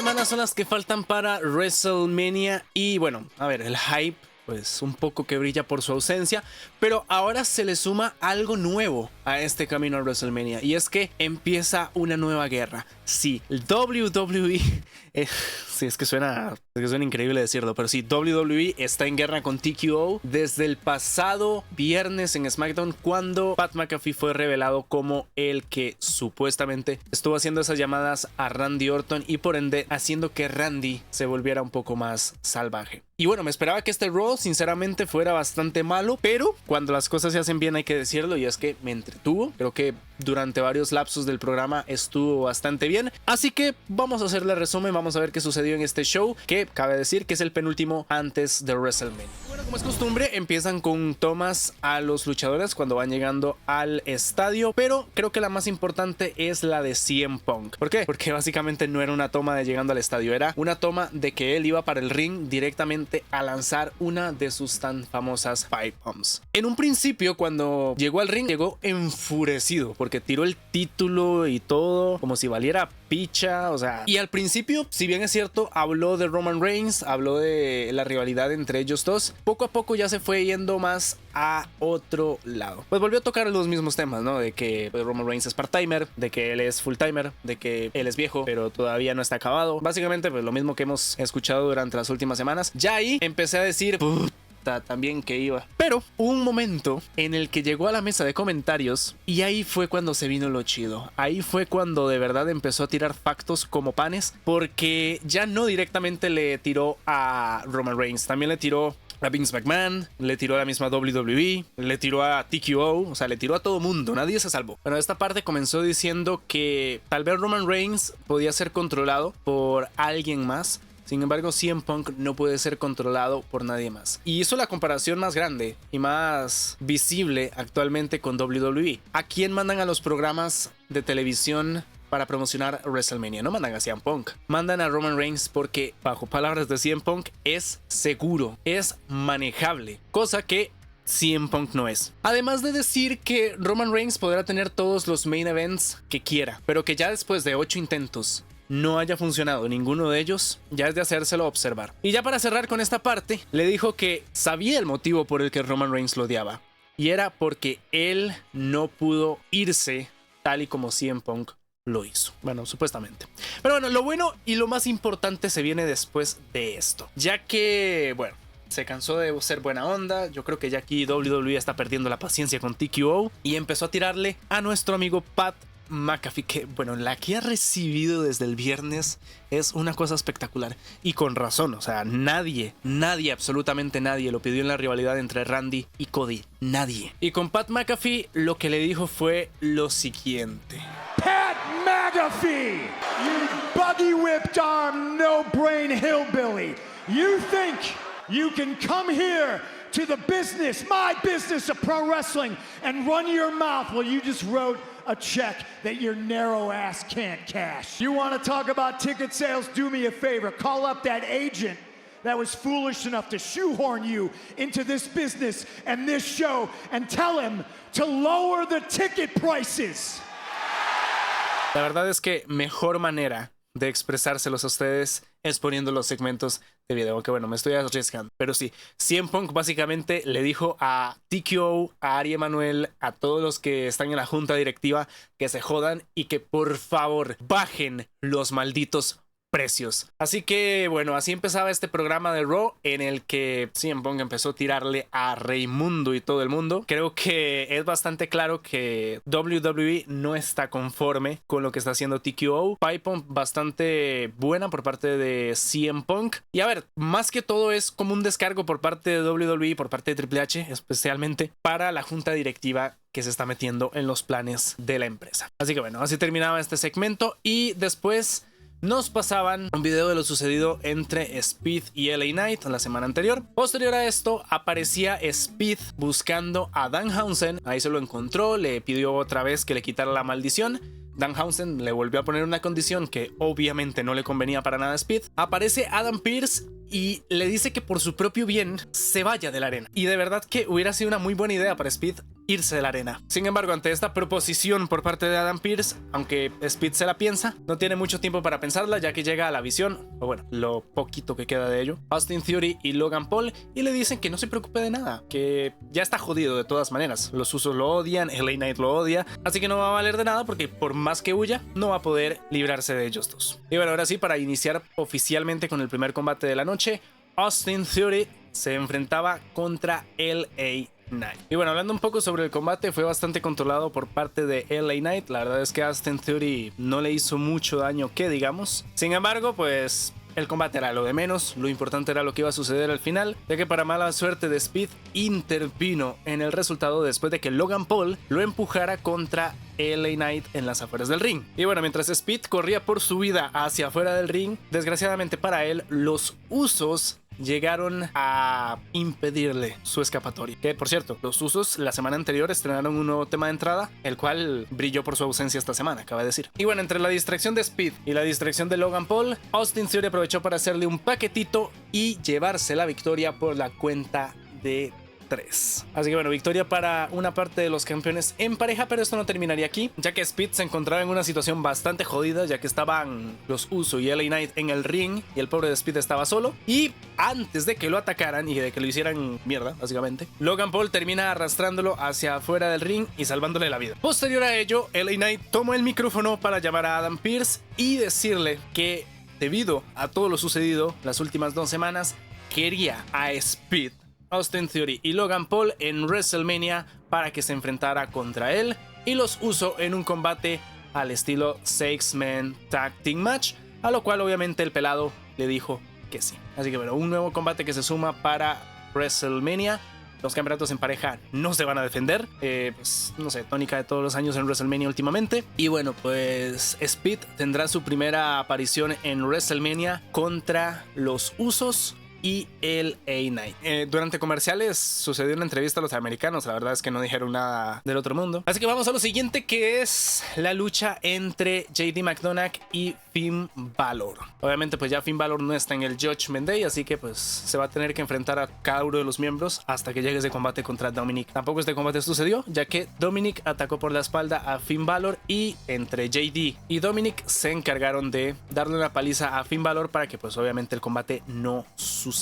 semanas son las que faltan para WrestleMania y bueno, a ver, el hype pues un poco que brilla por su ausencia, pero ahora se le suma algo nuevo a este camino a WrestleMania y es que empieza una nueva guerra. Sí, el WWE, sí, es que suena increíble decirlo, pero sí, WWE está en guerra con TKO desde el pasado viernes en SmackDown, cuando Pat McAfee fue revelado como el que supuestamente estuvo haciendo esas llamadas a Randy Orton y por ende haciendo que Randy se volviera un poco más salvaje. Y bueno, me esperaba que este Raw sinceramente fuera bastante malo, pero cuando las cosas se hacen bien hay que decirlo, y es que me entretuvo. Creo que durante varios lapsos del programa estuvo bastante bien, así que vamos a hacerle resumen, vamos a ver qué sucedió en este show, que cabe decir que es el penúltimo antes de WrestleMania. Bueno, como es costumbre, empiezan con tomas a los luchadores cuando van llegando al estadio, pero creo que la más importante es la de CM Punk. ¿Por qué? Porque básicamente no era una toma de llegando al estadio, era una toma de que él iba para el ring directamente a lanzar una de sus tan famosas pipe bombs. En un principio, cuando llegó al ring, llegó enfurecido porque tiró el título y todo como si valiera picha, o sea, y al principio, si bien es cierto, habló de Roman Reigns, habló de la rivalidad entre ellos dos, poco a poco ya se fue yendo más a otro lado. Pues volvió a tocar los mismos temas, ¿no? De que Roman Reigns es part-timer, de que él es full-timer, de que él es viejo, pero todavía no está acabado. Básicamente, pues lo mismo que hemos escuchado durante las últimas semanas. Ya ahí empecé a decir, también que iba. Pero hubo un momento en el que llegó a la mesa de comentarios y ahí fue cuando se vino lo chido. Ahí fue cuando de verdad empezó a tirar factos como panes, porque ya no directamente le tiró a Roman Reigns, también le tiró a Vince McMahon, le tiró a la misma WWE, le tiró a TKO, o sea, le tiró a todo mundo, nadie se salvó. Bueno, esta parte comenzó diciendo que tal vez Roman Reigns podía ser controlado por alguien más. Sin embargo, CM Punk no puede ser controlado por nadie más. Y hizo la comparación más grande y más visible actualmente con WWE. ¿A quién mandan a los programas de televisión para promocionar WrestleMania? No mandan a CM Punk, mandan a Roman Reigns porque, bajo palabras de CM Punk, es seguro, es manejable, cosa que CM Punk no es. Además de decir que Roman Reigns podrá tener todos los main events que quiera, pero que ya después de 8 intentos no haya funcionado ninguno de ellos, ya es de hacérselo observar. Y ya para cerrar con esta parte, le dijo que sabía el motivo por el que Roman Reigns lo odiaba, y era porque él no pudo irse tal y como CM Punk lo hizo. Bueno, supuestamente. Pero bueno, lo bueno y lo más importante se viene después de esto, ya que, bueno, se cansó de ser buena onda. Yo creo que ya aquí WWE está perdiendo la paciencia con TKO y empezó a tirarle a nuestro amigo Pat McAfee, que bueno, la que ha recibido desde el viernes es una cosa espectacular y con razón. O sea, nadie, absolutamente nadie lo pidió en la rivalidad entre Randy y Cody, nadie. Y con Pat McAfee lo que le dijo fue lo siguiente: Pat McAfee, you buggy whipped arm, no brain hillbilly, you think you can come here to the business, my business of pro wrestling, and run your mouth while you just wrote a check that your narrow ass can't cash. You want to talk about ticket sales? Do me a favor. Call up that agent that was foolish enough to shoehorn you into this business and this show and tell him to lower the ticket prices. La verdad es que mejor manera de expresárselos a ustedes es poniendo los segmentos de video, aunque bueno, me estoy arriesgando, pero sí, CM Punk básicamente le dijo a TKO, a Ari Emanuel, a todos los que están en la junta directiva que se jodan y que por favor bajen los malditos precios. Así que bueno, así empezaba este programa de Raw en el que CM Punk empezó a tirarle a Raimundo y todo el mundo. Creo que es bastante claro que WWE no está conforme con lo que está haciendo TKO. Pipe bomb bastante buena por parte de CM Punk. Y a ver, más que todo es como un descargo por parte de WWE, por parte de Triple H, especialmente para la junta directiva que se está metiendo en los planes de la empresa. Así que bueno, así terminaba este segmento y después nos pasaban un video de lo sucedido entre Speed y LA Knight la semana anterior. Posterior a esto aparecía Speed buscando a Danhausen. Ahí se lo encontró, le pidió otra vez que le quitara la maldición. Danhausen le volvió a poner una condición que obviamente no le convenía para nada a Speed. Aparece Adam Pearce y le dice que por su propio bien se vaya de la arena. Y de verdad que hubiera sido una muy buena idea para Speed irse de la arena. Sin embargo, ante esta proposición por parte de Adam Pearce, aunque Speed se la piensa, no tiene mucho tiempo para pensarla, ya que llega a la visión, o bueno, lo poquito que queda de ello, Austin Theory y Logan Paul, y le dicen que no se preocupe de nada, que ya está jodido de todas maneras. Los Usos lo odian, LA Knight lo odia, así que no va a valer de nada porque por más que huya, no va a poder librarse de ellos dos. Y bueno, ahora sí, para iniciar oficialmente con el primer combate de la noche, Austin Theory se enfrentaba contra LA Knight. Y bueno, hablando un poco sobre el combate, fue bastante controlado por parte de LA Knight. La verdad es que Austin Theory no le hizo mucho daño, que digamos. Sin embargo, pues el combate era lo de menos, lo importante era lo que iba a suceder al final, ya que para mala suerte de Speed intervino en el resultado después de que Logan Paul lo empujara contra LA Knight en las afueras del ring. Y bueno, mientras Speed corría por su vida hacia afuera del ring, desgraciadamente para él, los Usos llegaron a impedirle su escapatoria. Que por cierto, los Usos la semana anterior estrenaron un nuevo tema de entrada, el cual brilló por su ausencia esta semana, cabe decir. Y bueno, entre la distracción de Speed y la distracción de Logan Paul, Austin Theory aprovechó para hacerle un paquetito y llevarse la victoria por la cuenta de 3. Así que bueno, victoria para una parte de los campeones en pareja, pero esto no terminaría aquí, ya que Speed se encontraba en una situación bastante jodida, ya que estaban los Uso y LA Knight en el ring y el pobre de Speed estaba solo. Y antes de que lo atacaran y de que lo hicieran mierda, básicamente, Logan Paul termina arrastrándolo hacia afuera del ring y salvándole la vida. Posterior a ello, LA Knight toma el micrófono para llamar a Adam Pearce y decirle que debido a todo lo sucedido las últimas 2 semanas, quería a Speed, Austin Theory y Logan Paul en WrestleMania para que se enfrentara contra él y los Uso en un combate al estilo 6-Man Tag Team Match, a lo cual obviamente el pelado le dijo que sí. Así que bueno, un nuevo combate que se suma para WrestleMania. Los campeonatos en pareja no se van a defender, pues no sé, tónica de todos los años en WrestleMania últimamente. Y bueno, pues Speed tendrá su primera aparición en WrestleMania contra los Usos y LA Knight. Durante comerciales sucedió una entrevista a los americanos, la verdad es que no dijeron nada del otro mundo. Así que vamos a lo siguiente, que es la lucha entre JD McDonagh y Finn Balor. Obviamente pues ya Finn Balor no está en el Judgment Day, así que pues se va a tener que enfrentar a cada uno de los miembros hasta que llegue ese combate contra Dominic. Tampoco este combate sucedió, ya que Dominic atacó por la espalda a Finn Balor y entre JD y Dominic se encargaron de darle una paliza a Finn Balor para que pues obviamente el combate no sucediera.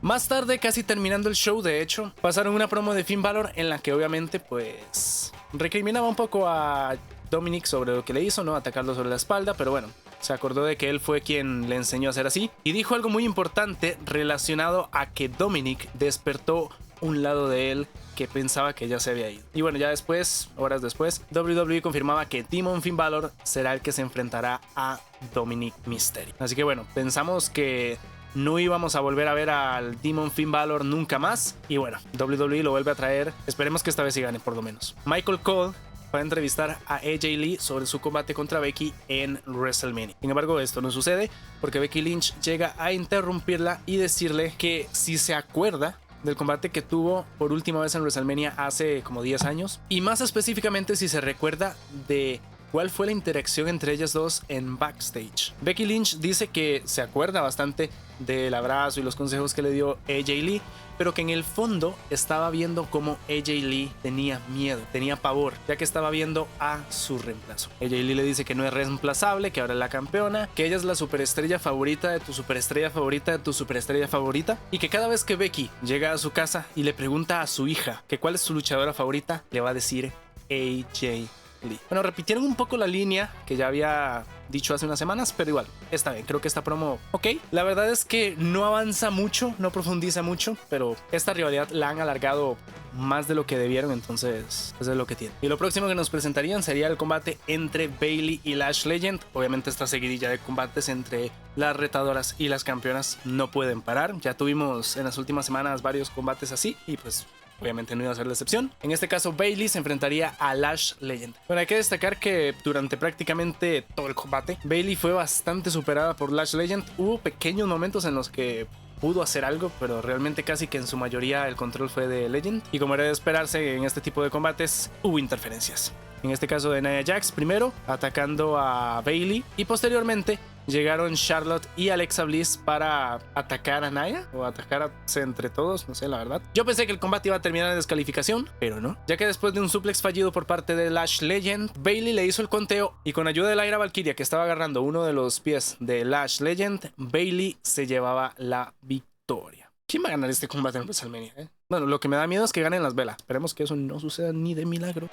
Más tarde, casi terminando el show, de hecho, pasaron una promo de Finn Balor en la que obviamente pues recriminaba un poco a Dominic sobre lo que le hizo, ¿no? Atacarlo sobre la espalda, pero bueno, se acordó de que él fue quien le enseñó a hacer así y dijo algo muy importante relacionado a que Dominic despertó un lado de él que pensaba que ya se había ido. Y bueno, ya después, horas después, WWE confirmaba que Demon Finn Balor será el que se enfrentará a Dominic Mysterio. Así que bueno, pensamos que no íbamos a volver a ver al Demon Finn Balor nunca más. Y bueno, WWE lo vuelve a traer. Esperemos que esta vez sí gane por lo menos. Michael Cole va a entrevistar a AJ Lee sobre su combate contra Becky en WrestleMania. Sin embargo, esto no sucede porque Becky Lynch llega a interrumpirla y decirle que si se acuerda del combate que tuvo por última vez en WrestleMania hace como 10 años, y más específicamente si se recuerda de cuál fue la interacción entre ellas dos en backstage. Becky Lynch dice que se acuerda bastante del abrazo y los consejos que le dio AJ Lee, pero que en el fondo estaba viendo cómo AJ Lee tenía miedo, tenía pavor, ya que estaba viendo a su reemplazo. AJ Lee le dice que no es reemplazable, que ahora es la campeona, que ella es la superestrella favorita de tu superestrella favorita de tu superestrella favorita, y que cada vez que Becky llega a su casa y le pregunta a su hija que cuál es su luchadora favorita, le va a decir AJ Lee. Bueno, repitieron un poco la línea que ya había dicho hace unas semanas, pero igual, está bien, creo que esta promo, ok. La verdad es que no avanza mucho, no profundiza mucho, pero esta rivalidad la han alargado más de lo que debieron, entonces eso es lo que tiene. Y lo próximo que nos presentarían sería el combate entre Bayley y Lash Legend. Obviamente esta seguidilla de combates entre las retadoras y las campeonas no pueden parar. Ya tuvimos en las últimas semanas varios combates así y pues obviamente no iba a ser la excepción. En este caso, Bayley se enfrentaría a Lash Legend. Bueno, hay que destacar que durante prácticamente todo el combate, Bayley fue bastante superada por Lash Legend. Hubo pequeños momentos en los que pudo hacer algo, pero realmente casi que en su mayoría el control fue de Legend. Y como era de esperarse en este tipo de combates, hubo interferencias. En este caso de Nia Jax primero atacando a Bayley y posteriormente llegaron Charlotte y Alexa Bliss para atacar a Nia o atacarse entre todos, no sé la verdad. Yo pensé que el combate iba a terminar en descalificación, pero no, ya que después de un suplex fallido por parte de Lash Legend, Bayley le hizo el conteo y con ayuda de Lyra Valkyria, que estaba agarrando uno de los pies de Lash Legend, Bayley se llevaba la victoria. ¿Quién va a ganar este combate en WrestleMania? Bueno, lo que me da miedo es que ganen las velas. Esperemos que eso no suceda ni de milagro.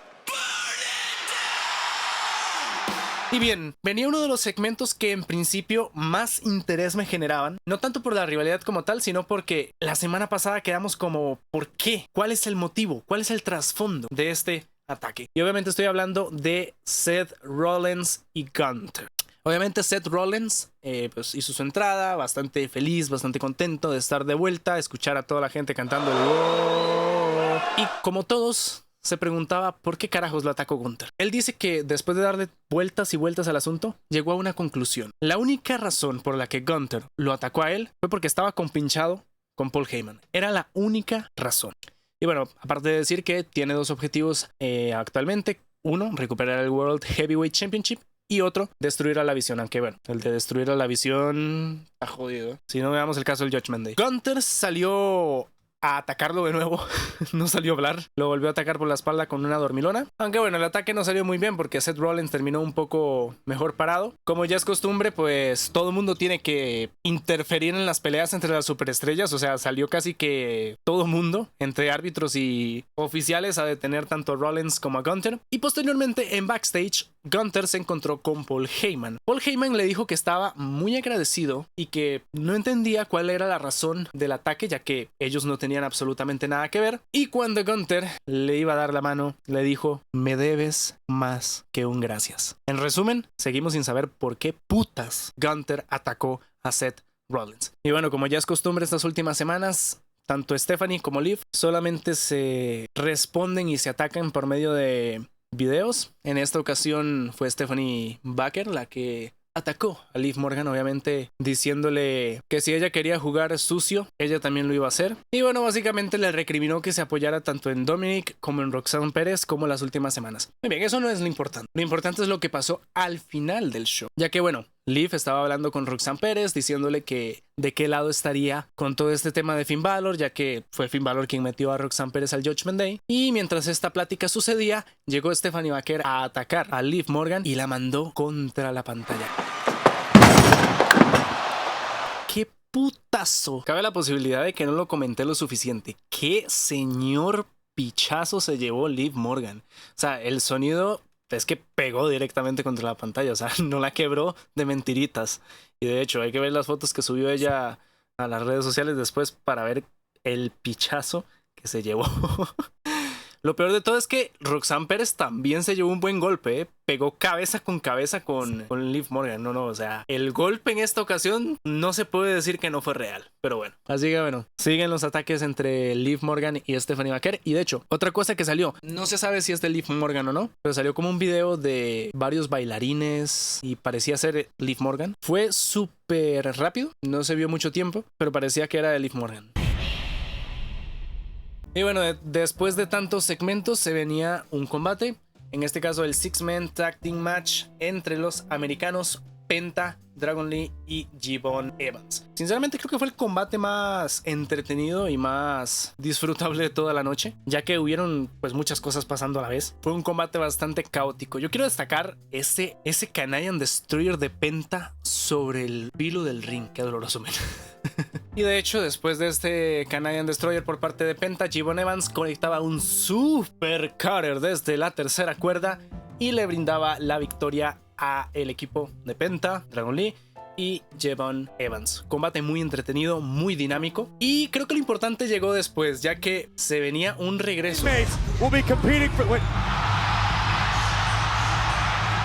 Y bien, venía uno de los segmentos que en principio más interés me generaban, no tanto por la rivalidad como tal, sino porque la semana pasada quedamos como ¿por qué? ¿Cuál es el motivo? ¿Cuál es el trasfondo de este ataque? Y obviamente estoy hablando de Seth Rollins y Gunther. Obviamente Seth Rollins pues hizo su entrada, bastante feliz, bastante contento de estar de vuelta, escuchar a toda la gente cantando el ¡oh! Y como todos, se preguntaba por qué carajos lo atacó Gunther. Él dice que después de darle vueltas y vueltas al asunto, llegó a una conclusión. La única razón por la que Gunther lo atacó a él fue porque estaba compinchado con Paul Heyman. Era la única razón. Y bueno, aparte de decir que tiene dos objetivos actualmente. Uno, recuperar el World Heavyweight Championship. Y otro, destruir a la Visión. Aunque bueno, el de destruir a la Visión está jodido. Si no, veamos el caso del Judgment Day. Gunther salió a atacarlo de nuevo. No salió a hablar. Lo volvió a atacar por la espalda con una dormilona. Aunque bueno, el ataque no salió muy bien porque Seth Rollins terminó un poco mejor parado. Como ya es costumbre, pues todo el mundo tiene que interferir en las peleas entre las superestrellas. O sea, salió casi que todo el mundo, entre árbitros y oficiales, a detener tanto a Rollins como a Gunther. Y posteriormente, en backstage, Gunther se encontró con Paul Heyman. Paul Heyman le dijo que estaba muy agradecido y que no entendía cuál era la razón del ataque, ya que ellos no tenían absolutamente nada que ver. Y cuando Gunther le iba a dar la mano, le dijo: me debes más que un gracias. En resumen, seguimos sin saber por qué putas Gunther atacó a Seth Rollins. Y bueno, como ya es costumbre estas últimas semanas, tanto Stephanie como Liv solamente se responden y se atacan por medio de videos. En esta ocasión fue Stephanie Baker la que atacó a Liv Morgan, obviamente diciéndole que si ella quería jugar sucio, ella también lo iba a hacer. Y bueno, básicamente le recriminó que se apoyara tanto en Dominic como en Roxanne Pérez como las últimas semanas. Muy bien, eso no es lo importante. Lo importante es lo que pasó al final del show, ya que bueno, Liv estaba hablando con Roxanne Pérez diciéndole que de qué lado estaría con todo este tema de Finn Balor, ya que fue Finn Balor quien metió a Roxanne Pérez al Judgment Day. Y mientras esta plática sucedía, llegó Stephanie Baker a atacar a Liv Morgan y la mandó contra la pantalla. ¡Qué putazo! Cabe la posibilidad de que no lo comenté lo suficiente. ¡Qué señor pichazo se llevó Liv Morgan! O sea, el sonido es que pegó directamente contra la pantalla, o sea, no la quebró de mentiritas. Y de hecho, hay que ver las fotos que subió ella a las redes sociales después para ver el pichazo que se llevó. Lo peor de todo es que Roxanne Pérez también se llevó un buen golpe, ¿eh? Pegó cabeza con Liv Morgan. No, o sea, el golpe en esta ocasión no se puede decir que no fue real. Pero bueno, así que bueno, siguen los ataques entre Liv Morgan y Stephanie Baker. Y de hecho, otra cosa que salió, no se sabe si es de Liv Morgan o no, pero salió como un video de varios bailarines y parecía ser Liv Morgan. Fue súper rápido, no se vio mucho tiempo, pero parecía que era de Liv Morgan. Y bueno, después de tantos segmentos se venía un combate, en este caso el Six-Man Tag Team Match entre los americanos Penta, Dragon Lee y Gibbon Evans. Sinceramente creo que fue el combate más entretenido y más disfrutable de toda la noche, ya que hubieron pues muchas cosas pasando a la vez. Fue un combate bastante caótico. Yo quiero destacar ese Canadian Destroyer de Penta sobre el filo del ring. Qué doloroso, man. Y de hecho, después de este Canadian Destroyer por parte de Penta, Gibbon Evans conectaba un super cutter desde la tercera cuerda y le brindaba la victoria a el equipo de Penta, Dragon Lee y Gibbon Evans. Combate muy entretenido, muy dinámico, y creo que lo importante llegó después, ya que se venía un regreso.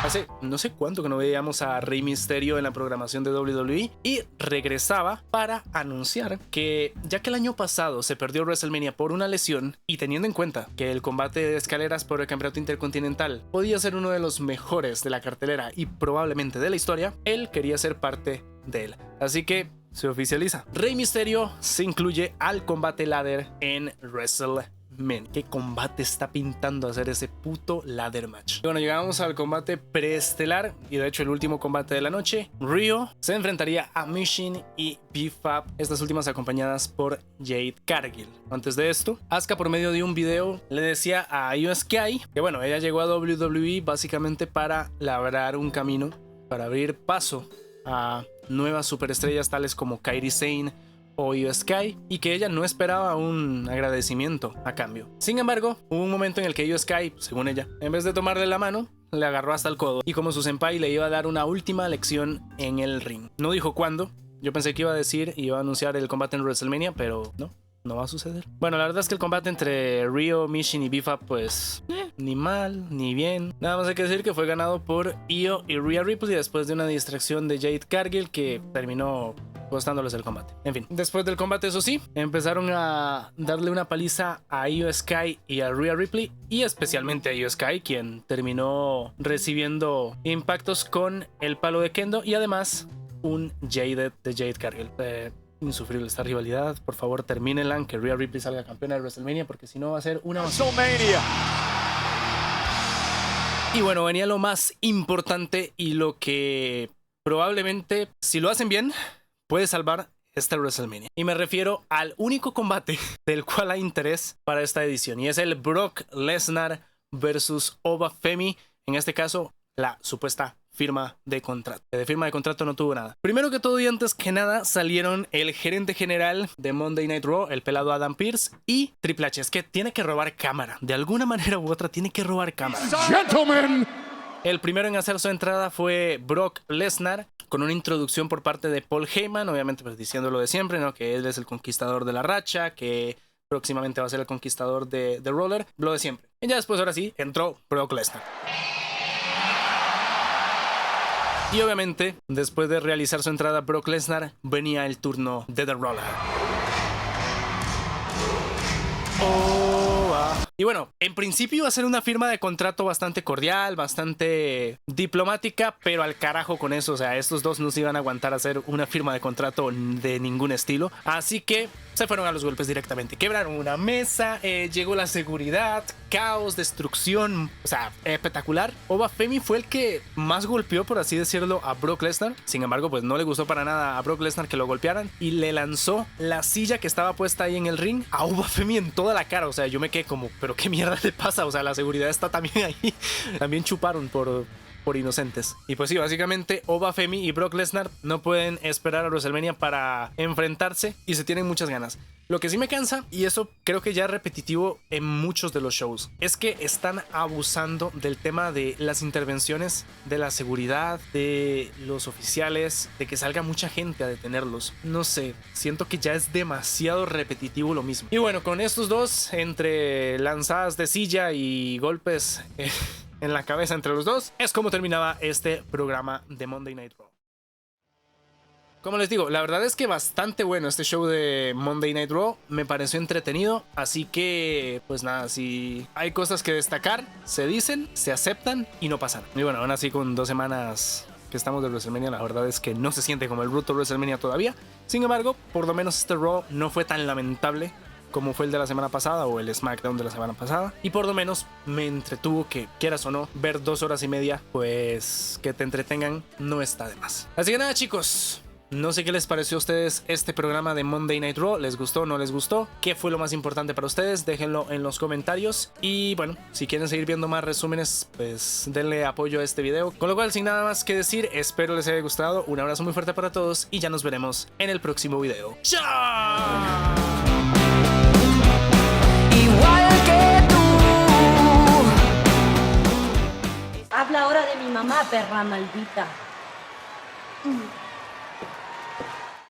Hace no sé cuánto que no veíamos a Rey Mysterio en la programación de WWE y regresaba para anunciar que ya que el año pasado se perdió WrestleMania por una lesión y teniendo en cuenta que el combate de escaleras por el campeonato intercontinental podía ser uno de los mejores de la cartelera y probablemente de la historia, él quería ser parte de él. Así que se oficializa. Rey Mysterio se incluye al combate ladder en WrestleMania. Men, qué combate está pintando hacer ese puto ladder match. Y bueno, llegamos al combate preestelar y de hecho el último combate de la noche. Ryo se enfrentaría a Michin y B-Fab, estas últimas acompañadas por Jade Cargill. Antes de esto, Asuka por medio de un video le decía a Io Sky que bueno, ella llegó a WWE básicamente para labrar un camino, para abrir paso a nuevas superestrellas tales como Kairi Sane o Io Sky, y que ella no esperaba un agradecimiento a cambio. Sin embargo, hubo un momento en el que Io Sky, según ella, en vez de tomarle la mano, le agarró hasta el codo y como su senpai le iba a dar una última lección en el ring. No dijo cuándo. Yo pensé que iba a decir y iba a anunciar el combate en WrestleMania, pero no va a suceder. Bueno, la verdad es que el combate entre Ryo, Michin y B-Fab, pues ni mal, ni bien. Nada más hay que decir que fue ganado por Io y Rhea Ripley después de una distracción de Jade Cargill que terminó costándoles el combate. En fin, después del combate, eso sí, empezaron a darle una paliza a Io Sky y a Rhea Ripley, y especialmente a Io Sky, quien terminó recibiendo impactos con el palo de Kendo y además un Jaded de Jade Cargill. Insufrible esta rivalidad. Por favor, termínenla, que Rhea Ripley salga campeona de WrestleMania, porque si no va a ser una WrestleMania. Y bueno, venía lo más importante y lo que probablemente, si lo hacen bien, puede salvar esta WrestleMania. Y me refiero al único combate del cual hay interés para esta edición, y es el Brock Lesnar versus Oba Femi. En este caso, la supuesta firma de contrato. De firma de contrato no tuvo nada. Primero que todo y antes que nada, salieron el gerente general de Monday Night Raw, el pelado Adam Pearce, y Triple H. Es que tiene que robar cámara. De alguna manera u otra tiene que robar cámara. Gentlemen. El primero en hacer su entrada fue Brock Lesnar, con una introducción por parte de Paul Heyman, obviamente pues diciendo lo de siempre, ¿no? Que él es el conquistador de la racha, que próximamente va a ser el conquistador de Roller, lo de siempre. Y ya después, ahora sí, entró Brock Lesnar. Y obviamente, después de realizar su entrada Brock Lesnar, venía el turno de The Roller. Y bueno, en principio iba a ser una firma de contrato bastante cordial, bastante diplomática, pero al carajo con eso. O sea, estos dos no se iban a aguantar a hacer una firma de contrato de ningún estilo. Así que se fueron a los golpes directamente. Quebraron una mesa, llegó la seguridad, caos, destrucción. O sea, espectacular. Oba Femi fue el que más golpeó, por así decirlo, a Brock Lesnar. Sin embargo, pues no le gustó para nada a Brock Lesnar que lo golpearan y le lanzó la silla que estaba puesta ahí en el ring a Oba Femi en toda la cara. O sea, yo me quedé como, pero ¿qué mierda le pasa? O sea, la seguridad está también ahí. También chuparon por inocentes. Y pues sí, básicamente Oba Femi y Brock Lesnar no pueden esperar a WrestleMania para enfrentarse y se tienen muchas ganas. Lo que sí me cansa, y eso creo que ya es repetitivo en muchos de los shows, es que están abusando del tema de las intervenciones de la seguridad, de los oficiales, de que salga mucha gente a detenerlos. No sé, siento que ya es demasiado repetitivo lo mismo. Y bueno, con estos dos, entre lanzadas de silla y golpes en la cabeza entre los dos, es como terminaba este programa de Monday Night Raw. Como les digo, la verdad es que bastante bueno este show de Monday Night Raw, me pareció entretenido, así que pues nada, si hay cosas que destacar, se dicen, se aceptan y no pasan. Y bueno, aún así con 2 semanas que estamos de WrestleMania, la verdad es que no se siente como el bruto WrestleMania todavía. Sin embargo, por lo menos este Raw no fue tan lamentable como fue el de la semana pasada o el SmackDown de la semana pasada, y por lo menos me entretuvo, que quieras o no, ver 2 horas y media, pues que te entretengan no está de más. Así que nada, chicos, no sé qué les pareció a ustedes este programa de Monday Night Raw. ¿Les gustó o no les gustó? ¿Qué fue lo más importante para ustedes? Déjenlo en los comentarios. Y bueno, si quieren seguir viendo más resúmenes, pues denle apoyo a este video. Con lo cual, sin nada más que decir, espero les haya gustado. Un abrazo muy fuerte para todos y ya nos veremos en el próximo video. ¡Chao! Igual que tú. Habla ahora de mi mamá, perra maldita.